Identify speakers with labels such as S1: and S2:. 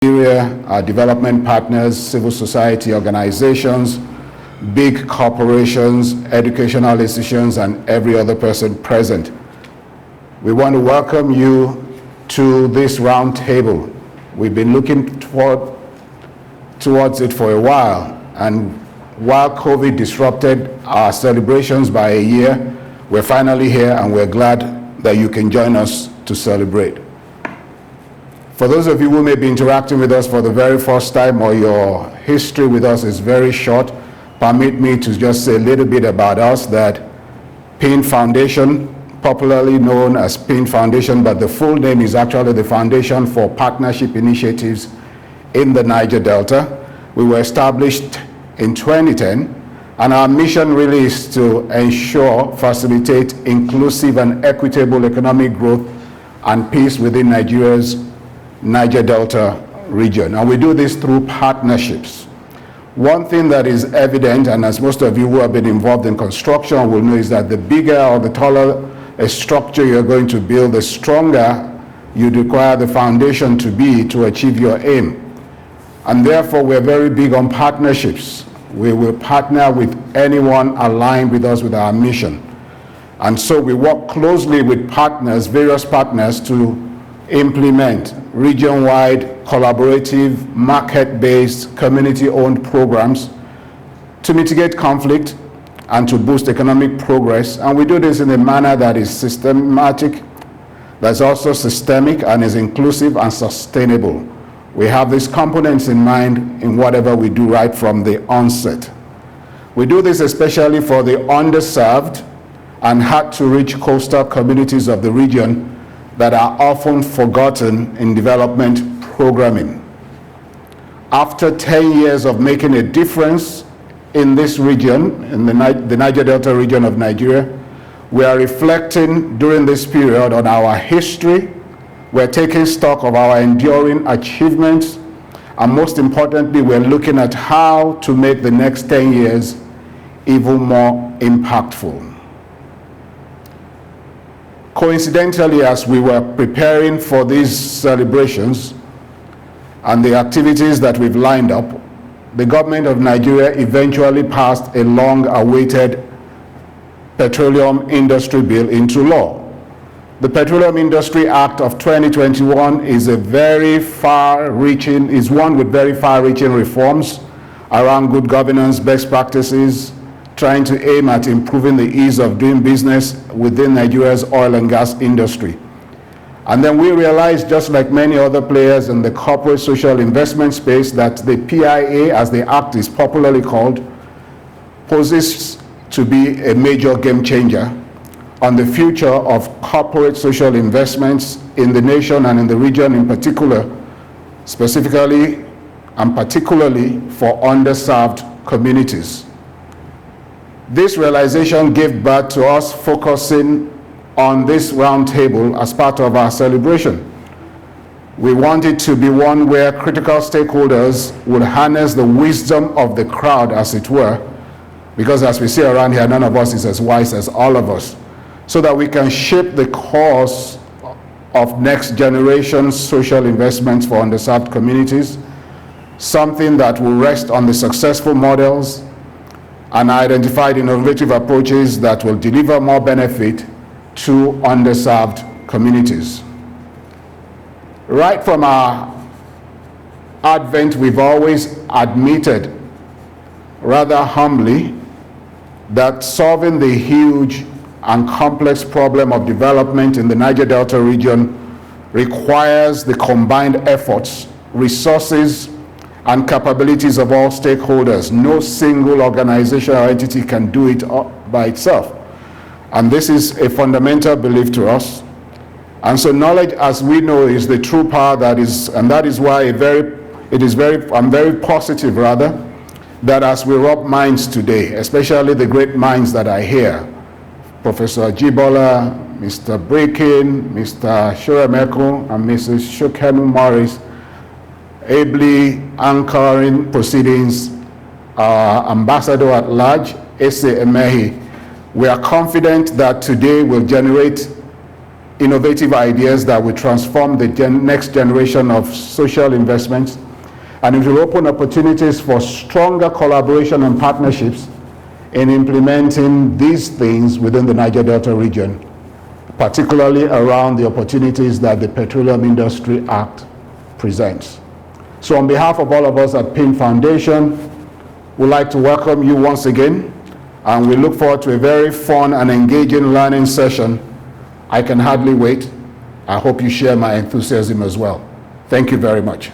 S1: Nigeria, our development partners, civil society organizations, big corporations, educational institutions, and every other person present. We want to welcome you to this roundtable. We've been looking towards it for a while, and while COVID disrupted our celebrations by a year, we're finally here and we're glad that you can join us to celebrate. For those of you who may be interacting with us for the very first time or your history with us is very short, permit me to just say a little bit about us, that PIND Foundation, popularly known as PIND Foundation, but the full name is actually the Foundation for Partnership Initiatives in the Niger Delta. We were established in 2010, and our mission really is to ensure, facilitate inclusive and equitable economic growth and peace within Nigeria's Niger Delta region. And we do this through partnerships. One thing that is evident, and as most of you who have been involved in construction will know, is that the bigger or the taller a structure you're going to build, the stronger you'd require the foundation to be to achieve your aim. And therefore, we're very big on partnerships. We will partner with anyone aligned with us with our mission. And so we work closely with partners, various partners, to implement region-wide, collaborative, market-based, community-owned programs to mitigate conflict and to boost economic progress. And we do this in a manner that is systematic, that's also systemic, and is inclusive and sustainable. We have these components in mind in whatever we do right from the onset. We do this especially for the underserved and hard-to-reach coastal communities of the region that are often forgotten in development programming. After 10 years of making a difference in this region, in the Niger Delta region of Nigeria, we are reflecting during this period on our history. We're taking stock of our enduring achievements, and most importantly, we're looking at how to make the next 10 years even more impactful. Coincidentally, as we were preparing for these celebrations and the activities that we've lined up, the government of Nigeria eventually passed a long-awaited petroleum industry bill into law. The Petroleum Industry Act of 2021 is one with very far-reaching reforms around good governance, best practices, trying to aim at improving the ease of doing business within Nigeria's oil and gas industry. And then we realized, just like many other players in the corporate social investment space, that the PIA, as the act is popularly called, poses to be a major game changer on the future of corporate social investments in the nation and in the region in particular, specifically and particularly for underserved communities. This realization gave birth to us focusing on this roundtable as part of our celebration. We want it to be one where critical stakeholders will harness the wisdom of the crowd, as it were, because as we see around here, none of us is as wise as all of us, so that we can shape the course of next generation social investments for underserved communities, something that will rest on the successful models and identified innovative approaches that will deliver more benefit to underserved communities. Right from our advent, we've always admitted, rather humbly, that solving the huge and complex problem of development in the Niger Delta region requires the combined efforts, resources, and capabilities of all stakeholders. No single organization or entity can do it by itself. And this is a fundamental belief to us. And so knowledge, as we know, is the true power that is, and that is why I'm very positive rather, that as we rub minds today, especially the great minds that are here, Professor Jibola, Mr. Breakin, Mr. Shuremeko, and Mrs. Shukemu Morris, ably anchoring proceedings, Ambassador at Large, Ese Emehi. We are confident that today will generate innovative ideas that will transform the next generation of social investments, and it will open opportunities for stronger collaboration and partnerships in implementing these things within the Niger Delta region, particularly around the opportunities that the Petroleum Industry Act presents. So on behalf of all of us at PIND Foundation, we'd like to welcome you once again, and we look forward to a very fun and engaging learning session. I can hardly wait. I hope you share my enthusiasm as well. Thank you very much.